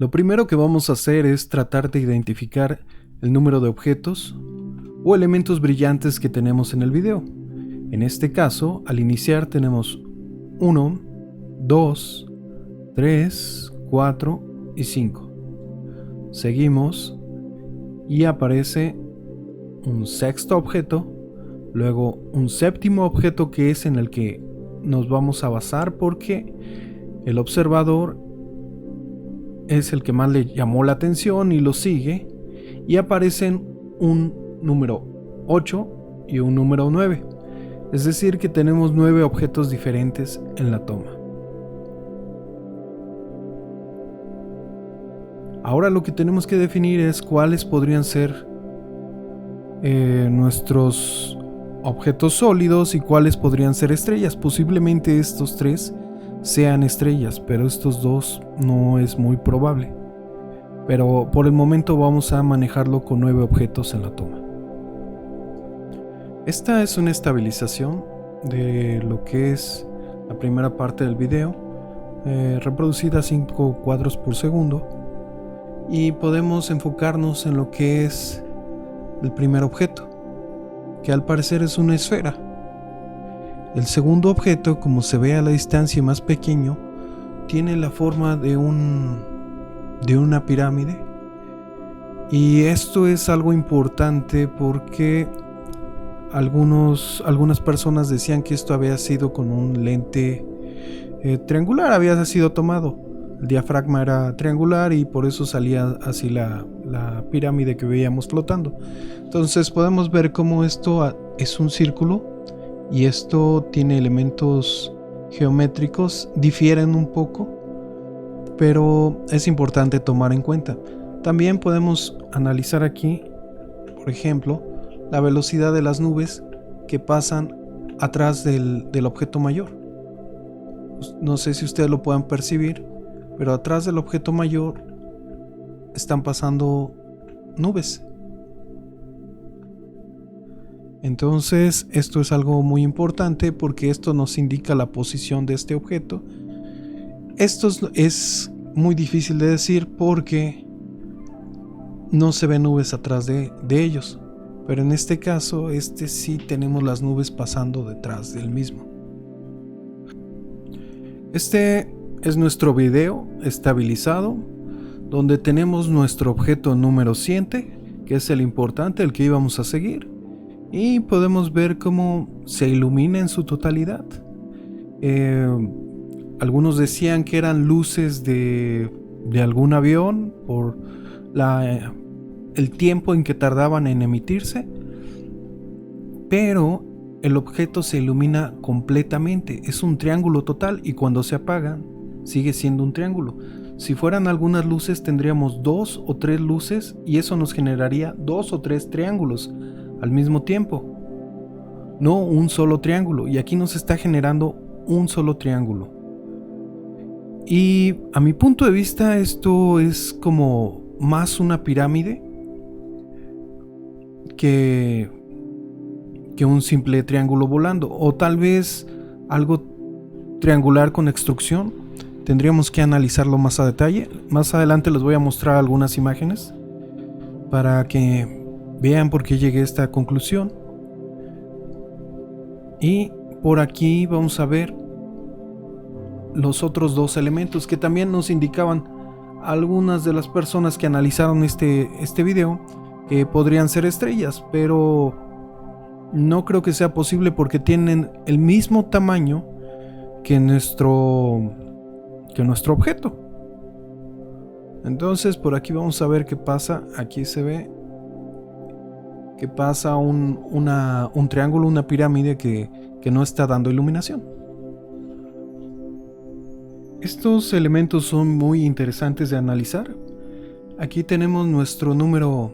Lo primero que vamos a hacer es tratar de identificar el número de objetos o elementos brillantes que tenemos en el video. En este caso, al iniciar tenemos 1, 2, 3, 4 y 5. Seguimos y aparece un sexto objeto, luego un séptimo objeto que es en el que nos vamos a basar porque el observador es el que más le llamó la atención y lo sigue, y aparecen un número 8 y un número 9. Es decir que tenemos 9 objetos diferentes en la toma. Ahora lo que tenemos que definir es cuáles podrían ser nuestros objetos sólidos y cuáles podrían ser estrellas. Posiblemente estos 3 sean estrellas, pero estos 2 no es muy probable. Pero por el momento vamos a manejarlo con 9 objetos en la toma. Esta es una estabilización de lo que es la primera parte del video, reproducida a 5 cuadros por segundo, y podemos enfocarnos en lo que es el primer objeto, que al parecer es una esfera. El segundo objeto, como se ve a la distancia más pequeño, tiene la forma de una pirámide, y esto es algo importante porque algunas personas decían que esto había sido con un lente triangular, había sido tomado. El diafragma era triangular y por eso salía así la pirámide que veíamos flotando. Entonces podemos ver cómo esto es un círculo y esto tiene elementos geométricos, difieren un poco, pero es importante tomar en cuenta. También podemos analizar aquí, por ejemplo, la velocidad de las nubes que pasan atrás del objeto mayor. No sé si ustedes lo puedan percibir, pero atrás del objeto mayor están pasando nubes. Entonces esto es algo muy importante porque esto nos indica la posición de este objeto. Esto es muy difícil de decir porque no se ven nubes atrás de ellos, pero en este caso sí tenemos las nubes pasando detrás del mismo. Este es nuestro video estabilizado, donde tenemos nuestro objeto número 7, que es el importante, el que íbamos a seguir, y podemos ver cómo se ilumina en su totalidad. Algunos decían que eran luces de algún avión por el tiempo en que tardaban en emitirse, pero el objeto se ilumina completamente, es un triángulo total, y cuando se apaga sigue siendo un triángulo. Si fueran algunas luces tendríamos 2 o 3 luces y eso nos generaría 2 o 3 triángulos al mismo tiempo, no un solo triángulo, y aquí nos está generando un solo triángulo. Y a mi punto de vista esto es como más una pirámide que un simple triángulo volando, o tal vez algo triangular con extrusión. Tendríamos que analizarlo más a detalle. Más adelante les voy a mostrar algunas imágenes para que vean por qué llegué a esta conclusión. Y por aquí vamos a ver los otros 2 elementos que también nos indicaban algunas de las personas que analizaron este video que podrían ser estrellas, pero no creo que sea posible porque tienen el mismo tamaño que nuestro objeto. Entonces por aquí vamos a ver qué pasa. Aquí se ve que pasa un triángulo, una pirámide que no está dando iluminación. Estos elementos son muy interesantes de analizar. Aquí tenemos nuestro número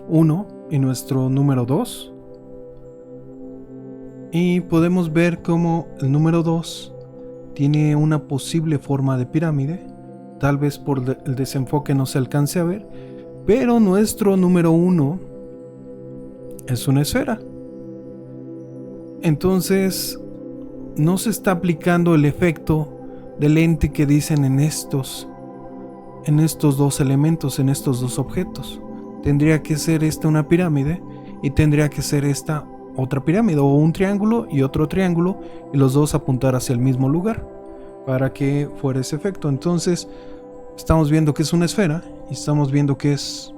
1 y nuestro número 2. Y podemos ver cómo el número 2 tiene una posible forma de pirámide. Tal vez por el desenfoque no se alcance a ver, pero nuestro número 1 es una esfera. Entonces no se está aplicando el efecto de lente que dicen en en estos dos elementos, en estos dos objetos. Tendría que ser esta una pirámide y tendría que ser esta otra pirámide, o un triángulo y otro triángulo, y los dos apuntar hacia el mismo lugar para que fuera ese efecto. Entonces estamos viendo que es una esfera y estamos viendo que es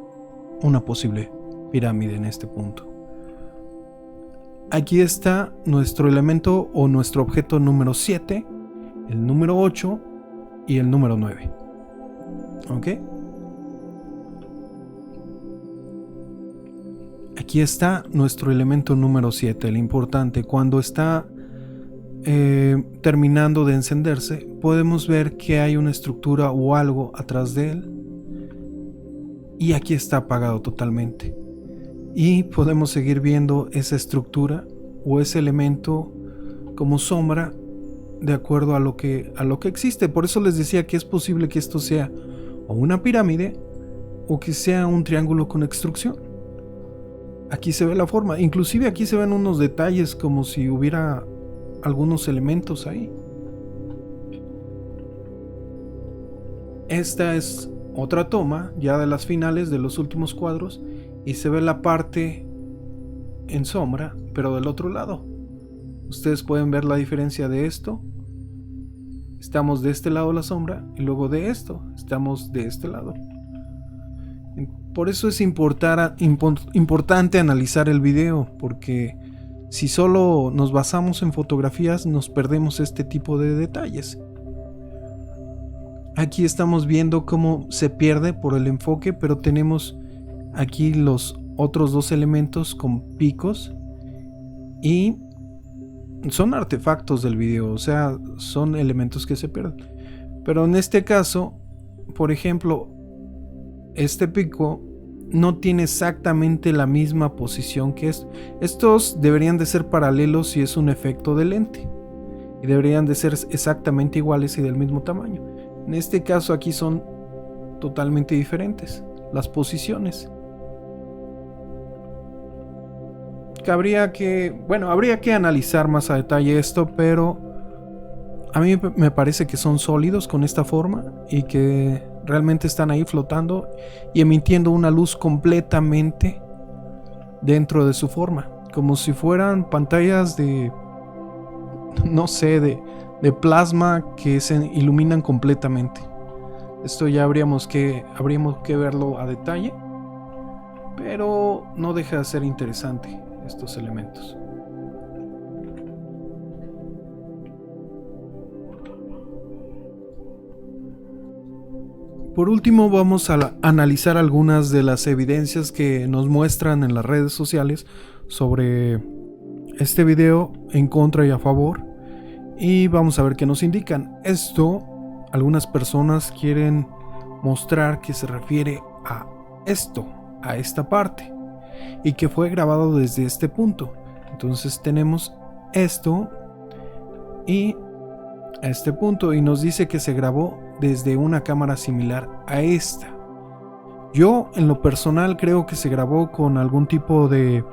una posible pirámide en este punto. Aquí está nuestro elemento o nuestro objeto número 7, el número 8 y el número 9. ¿Ok? Aquí está nuestro elemento número 7, el importante. Cuando está terminando de encenderse, podemos ver que hay una estructura o algo atrás de él. Y aquí está apagado totalmente. Y podemos seguir viendo esa estructura o ese elemento como sombra de acuerdo a lo que existe. Por eso les decía que es posible que esto sea o una pirámide o que sea un triángulo con extrusión. Aquí se ve la forma, inclusive aquí se ven unos detalles como si hubiera algunos elementos ahí. Esta es otra toma ya de las finales de los últimos cuadros y se ve la parte en sombra, pero del otro lado. Ustedes pueden ver la diferencia de esto. Estamos de este lado la sombra y luego de esto estamos de este lado. Por eso es importante analizar el video, porque si solo nos basamos en fotografías nos perdemos este tipo de detalles. Aquí estamos viendo cómo se pierde por el enfoque, pero tenemos aquí los otros dos elementos con picos y son artefactos del video, o sea, son elementos que se pierden. Pero en este caso, por ejemplo, este pico no tiene exactamente la misma posición que esto. Estos deberían de ser paralelos si es un efecto de lente y deberían de ser exactamente iguales y del mismo tamaño. En este caso aquí son totalmente diferentes las posiciones. Habría que analizar más a detalle esto, pero a mí me parece que son sólidos con esta forma y que realmente están ahí flotando y emitiendo una luz completamente dentro de su forma, como si fueran pantallas de, no sé, de plasma que se iluminan completamente. Esto ya habríamos que verlo a detalle, pero no deja de ser interesante estos elementos. Por último, vamos a analizar algunas de las evidencias que nos muestran en las redes sociales sobre este video, en contra y a favor, y vamos a ver qué nos indican. Esto, algunas personas quieren mostrar que se refiere a esto, a esta parte, y que fue grabado desde este punto. Entonces tenemos esto y este punto, y nos dice que se grabó desde una cámara similar a esta. Yo en lo personal creo que se grabó con algún tipo de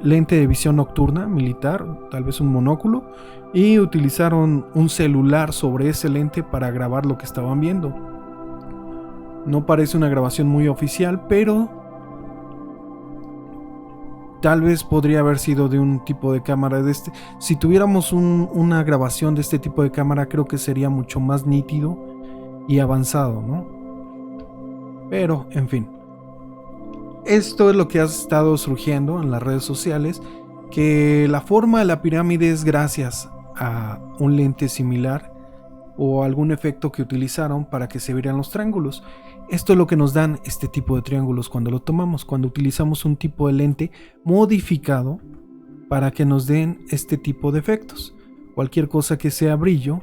lente de visión nocturna militar, tal vez un monóculo, y utilizaron un celular sobre ese lente para grabar lo que estaban viendo. No parece una grabación muy oficial, pero tal vez podría haber sido de un tipo de cámara de este. Si tuviéramos una grabación de este tipo de cámara, creo que sería mucho más nítido y avanzado, ¿no? Pero, en fin. Esto es lo que ha estado surgiendo en las redes sociales, que la forma de la pirámide es gracias a un lente similar o algún efecto que utilizaron para que se vieran los triángulos. Esto es lo que nos dan este tipo de triángulos cuando lo tomamos, cuando utilizamos un tipo de lente modificado para que nos den este tipo de efectos. Cualquier cosa que sea brillo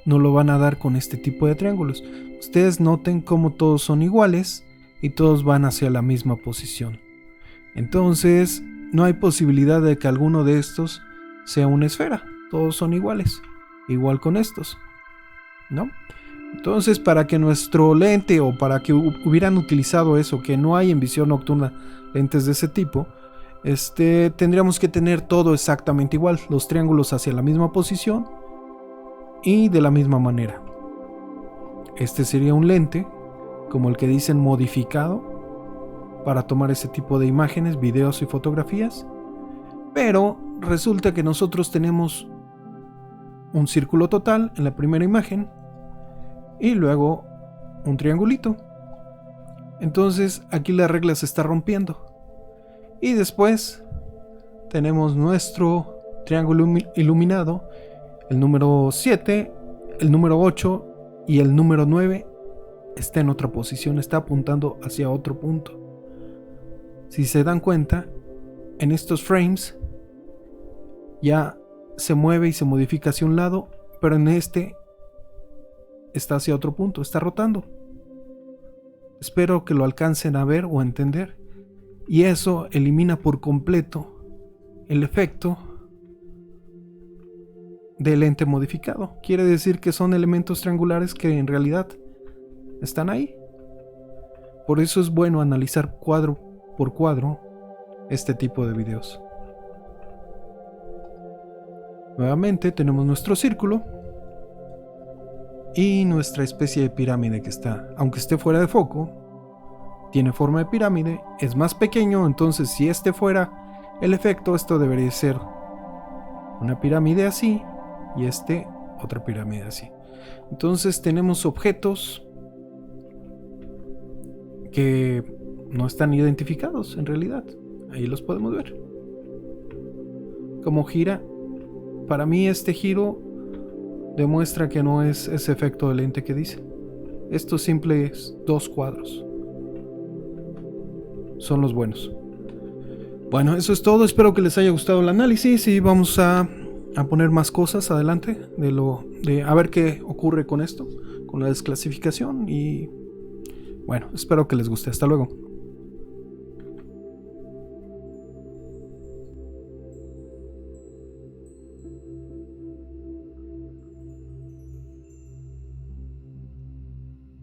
no lo van a dar con este tipo de triángulos. Ustedes noten cómo todos son iguales y todos van hacia la misma posición. Entonces no hay posibilidad de que alguno de estos sea una esfera. Todos son iguales, igual con estos, ¿no? Entonces, para que nuestro lente, o para que hubieran utilizado eso, que no hay en visión nocturna lentes de ese tipo, tendríamos que tener todo exactamente igual, los triángulos hacia la misma posición y de la misma manera. Este sería un lente como el que dicen modificado, para tomar ese tipo de imágenes, videos y fotografías. Pero resulta que nosotros tenemos un círculo total en la primera imagen y luego un triangulito. Entonces aquí la regla se está rompiendo. Y después tenemos nuestro triángulo iluminado, el número 7, el número 8 y el número 9 está en otra posición, está apuntando hacia otro punto. Si se dan cuenta, en estos frames ya se mueve y se modifica hacia un lado, pero en este está hacia otro punto, está rotando. Espero que lo alcancen a ver o a entender. Y eso elimina por completo el efecto del ente modificado. Quiere decir que son elementos triangulares que en realidad están ahí. Por eso es bueno analizar cuadro por cuadro este tipo de videos. Nuevamente tenemos nuestro círculo y nuestra especie de pirámide que está, aunque esté fuera de foco, tiene forma de pirámide, es más pequeño, entonces si este fuera el efecto, esto debería ser una pirámide así y este otra pirámide así. Entonces tenemos objetos que no están identificados en realidad. Ahí los podemos ver. Como gira, para mí este giro demuestra que no es ese efecto de lente que dice. Estos simples dos cuadros son los buenos. Bueno, eso es todo. Espero que les haya gustado el análisis y vamos a poner más cosas adelante de a ver qué ocurre con esto, con la desclasificación. Y bueno, espero que les guste. Hasta luego.